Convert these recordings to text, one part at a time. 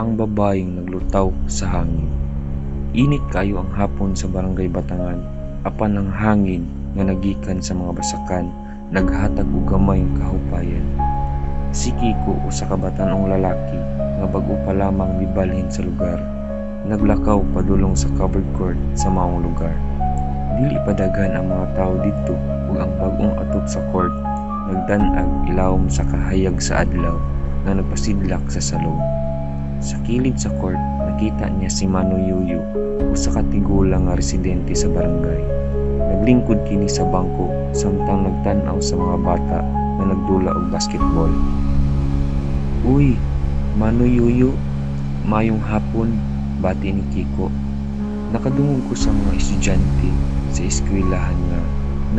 ang babayeng naglutaw sa hangin. Init kayo ang hapon sa barangay Batangan, apan ang hangin nga nagikan sa mga basakan naghatag og gamay kahupayan. Si Kiko usa ka batan-ong lalaki nga bag-o pa lamang mibalhin sa lugar. Naglakaw padulong sa covered court sa maong lugar. Dili pa daghan ang mga tao didto ug ang bag-ong atop sa court nagdan-ag ilawom sa kahayag sa adlaw nga nagpasidlak sa salong. Sa kilid sa court, nakita niya si Mano Yuyu, usa ka tigulang nga residente sa barangay. Naglingkod kini sa bangko samtang nagtan-aw sa mga bata na nagdula og basketball. "Uy, Mano Yuyu, mayong hapon," bati ni Kiko. Nakadungog ko sa mga estudyante sa eskwelahan nga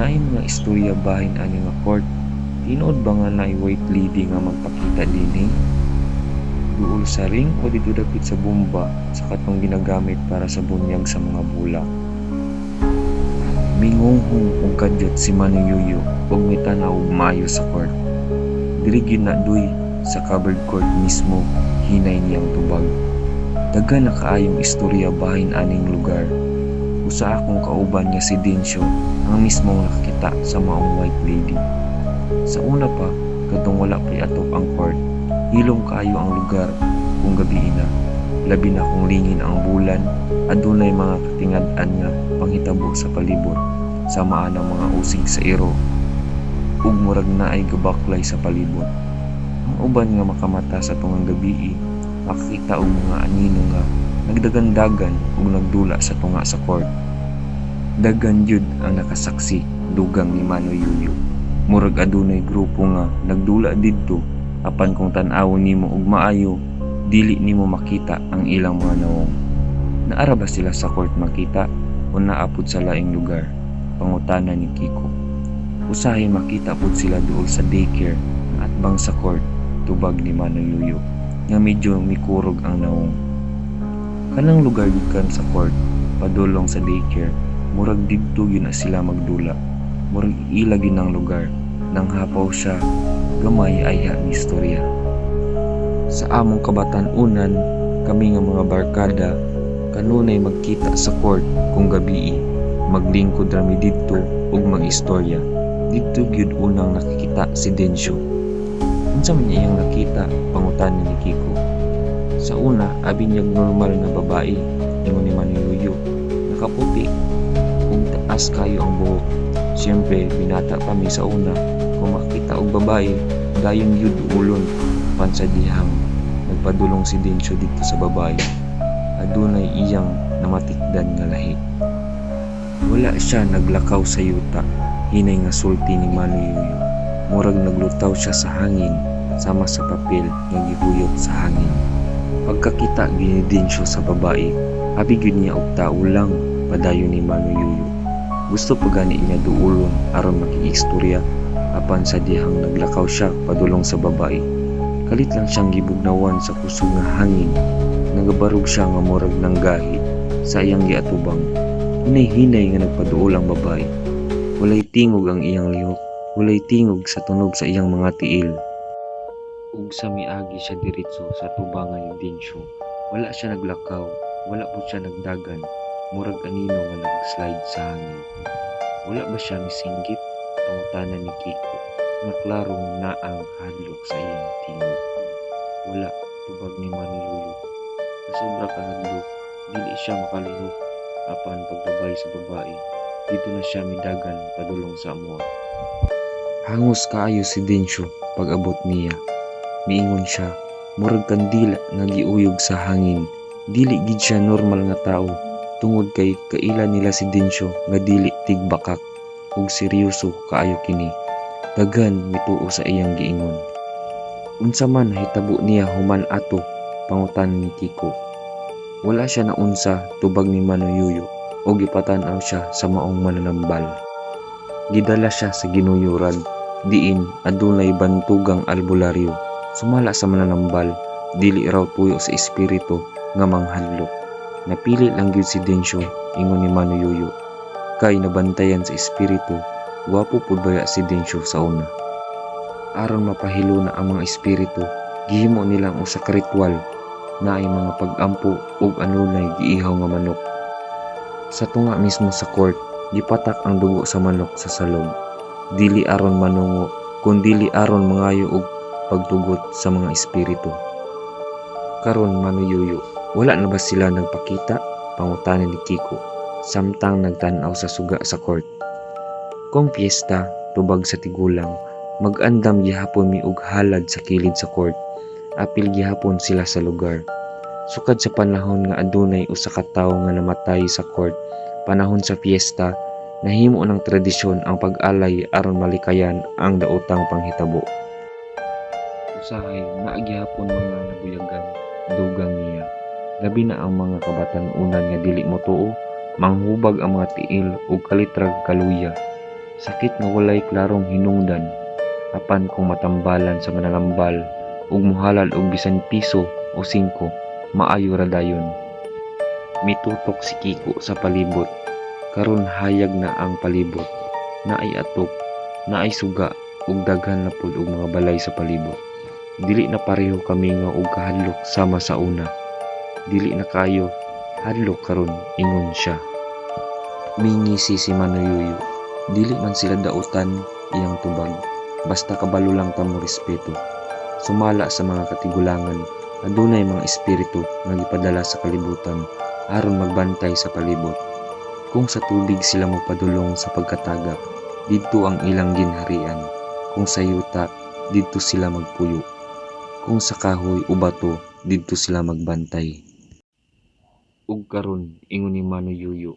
naay mga istorya bahin ani nga court. Tinuod ba nga naay white lady nga magpakita dinhi? Duol sa ring o dito dapit sa bomba sa katong ginagamit para sa bunyag sa mga bulak. Mingunghong ug kadyot si Mano Yuyu ug mitanaw og maayo sa court. Diri gyud na duy sa covered court mismo hinay niyang tubag. Daghan na kaayong istorya bahin aning lugar. Usa akong kauban nga si Densyo ang mismong nakakita sa maong white lady. Sa una pa, kadtong wala pay atop ang court, hilom kaayo ang lugar kung gabi na. Labi na kung lingin ang bulan, adunay mga katingad-an nga panghitabo sa palibot, samaan ang mga usig sa iro, ug murag na ay gabaklay sa palibot. Ang uban nga makamata sa tungang gabi, makakita og mga anino nga nagdagandagan ug nagdula sa tunga sa court. Daghan yun ang nakasaksi dugang ni Mano Yuyu. Murag adunay grupo nga nagdula didto, apan kung tan-awon nimo og maayo, dili nimo makita ang ilang mga nawong. Naara ba sila sa court makita o naapod sa laing lugar? Pangutana ni Kiko. Usahay makita pud sila duol sa daycare nga atbang sa court, tubag ni Mano Yuyu, nga medyo mikurog ang nawong. Kanang lugar gikan sa court, padulong sa daycare, murag didto yun na sila magdula. Murag ilag yun ang lugar, nang hapaw siya, gamay ayha ni istorya. Sa among kabatan-unan, kami nga mga barkada, kanunay magkita sa court kung gabii, maglingkod rami didto ug mag-istorya. Didto gyud unang nakikita si Densyo. Unsa man niya iyang nakita, pangutan ni Kiko. Sa una, abinyag normal na babae, ingon ni Mano Yuyu, nakaputi, kung taas kayo ang buhok. Siyempre, binata kami sa una, kung makita og babae, dayon yud ulon, pansadihang nagpadulong si Densyo dito sa babae. Adunay iyang namatikdan nga lahi. Wala siya naglakaw sa yuta, hinay nga sulti ni Mano Yuyu. Murag naglutaw siya sa hangin, sama sa papel nga gihuyot sa hangin. Pagkakita ni Densyo sa babae, abi gyud niya og tao lang, padayon ni Mano Yuyu. Gusto pa gani niya duulon aron makiistorya, apan sa dihang naglakaw siya padulong sa babae. Kalit lang siyang gibugnawan sa kusog nga hangin, nagabarog siya nga murag ng gahi sa iyang giatubang. Hinay-hinay nga nagpaduol ang babae. Walay tingog ang iyang lihok, walay tingog sa tunog sa iyang mga tiil. Ug sa miagi siya diretso sa tubangan ni Densyo. Wala siya naglakaw, wala po siya nagdagan, murag anino nga nag-slide sa hangin. Wala ba siya misinggit? Pangutanan ni Kiko, nga klarong naang hadlok sa iyang tingog. Wala, tubag ni Mano Yuyu. Sa sobra kahadlok, dili siya makalihok, apan paglabay sa babae, dito na siya midagan padulong sa amuha. Hangos kaayo si Densyo pag-abot niya. Miingon siya, murag kandila nga giuyog sa hangin. Dili gid siya normal nga tao, tungod kay kaila nila si Densyo nga dili tigbakak ug seryoso kaayo kini. Daghan mituo sa iyang giingon. Unsa man hitabo niya human ato, pangutan ni Kiko. Wala siya na unsa, tubag ni Mano Yuyu, o gipatan-aw siya sa maong mananambal. Gidala siya sa ginuyuran, diin adunay bantugang albularyo. Sumala sa mananambal, dili raw puyo sa espiritu nga manghadlok. Napili lang gyud si Densyo, ingon ni Mano Yuyu. Kay nabantayan sa espiritu, gwapo pud baya si Densyo sa una. Aron mapahilo na ang mga espiritu, gihimo nila ang usa ka ritual na ay mga pag-ampo ug anunay giihaw nga manok. Sa tunga mismo sa court, gipatak ang dugo sa manok sa salog. Dili aron manungo, kundi aron mangayo og pagtugot sa mga espiritu. Karon manuyuyo, wala na ba sila nagpakita? Pangutanan ni Kiko, samtang nagtan-aw sa suga sa court. Kung piyesta, tubag sa tigulang, mag-andam gihapon mi og halad sa kilid sa court. Apil gihapon sila sa lugar. Sukad sa panahon nga adunay usa ka tawo nga namatay sa court, panahon sa piyesta, nahimo ng tradisyon ang pag-alay aron malikayan ang daotang panghitabo. Usahay naa gihapon mga nabuyagan, dugang niya. Labi na ang mga kabatan-unan nga dili motuo, manghubag ang mga tiil ug kalitrag kaluya. Sakit nga walay klarong hinungdan, apan kung matambalan sa mananambal ug muhalal og bisan piso o 5, maayo ra dayon. Mitutok si Kiko sa palibot. Karon hayag na ang palibot. Naay atok, naay suga ug daghan na pud og mga balay sa palibot. Dili na pareho kami nga og kahadlok sama sa una. Dili na kayo hadlok karon, ingon siya. Mingisi si Manuyuyo. Dili man sila dautan iyang tubag. Basta kabalo lang ta mo respeto. Sumala sa mga katigulangan, adunay mga espiritu nga gipadala sa kalibutan aron magbantay sa palibot. Kung sa tubig sila mopadulong sa pagkatagak, didto ang ilang ginharian. Kung sa yuta, didto sila magpuyo. Kung sa kahoy o bato, didto sila magbantay. Ug karon, ingon ni Manuyuyo,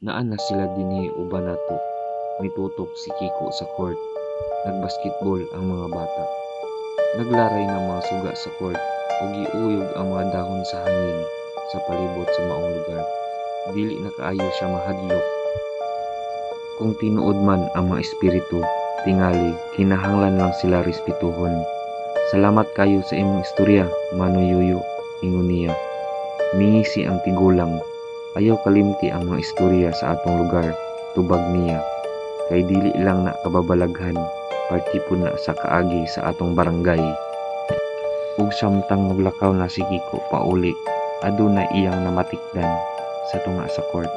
naa na sila dinhi uban nato. Mitutok si Kiko sa court. Nagbasketball ang mga bata. Naglaray ng mga suga sa court o giuyog ang mga dahon sa hangin sa palibot sa maong lugar. Dili na kaayo siya mahadlok. Kung tinuod man ang mga espiritu, tingali, kinahanglan lang sila respetuhon. Salamat kayo sa imong istorya, Manuyuyo, ingon niya. Mingisi ang tigulang. Ayaw kalimti ang mga istorya sa atong lugar, tubag niya. Kay dili lang na kababalaghan, partipon na sa kaagi sa atong barangay. Ug samtang naglakaw na si Kiko pauli, aduna iyang namatikdan sa tunga sa court.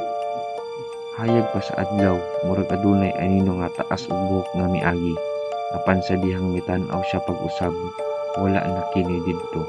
Hayag pa sa adlaw, murag adunay anino nga taas ug buhok nga miagi. Apan sa dihang mitan-aw siya pag-usab, wala na kini didto.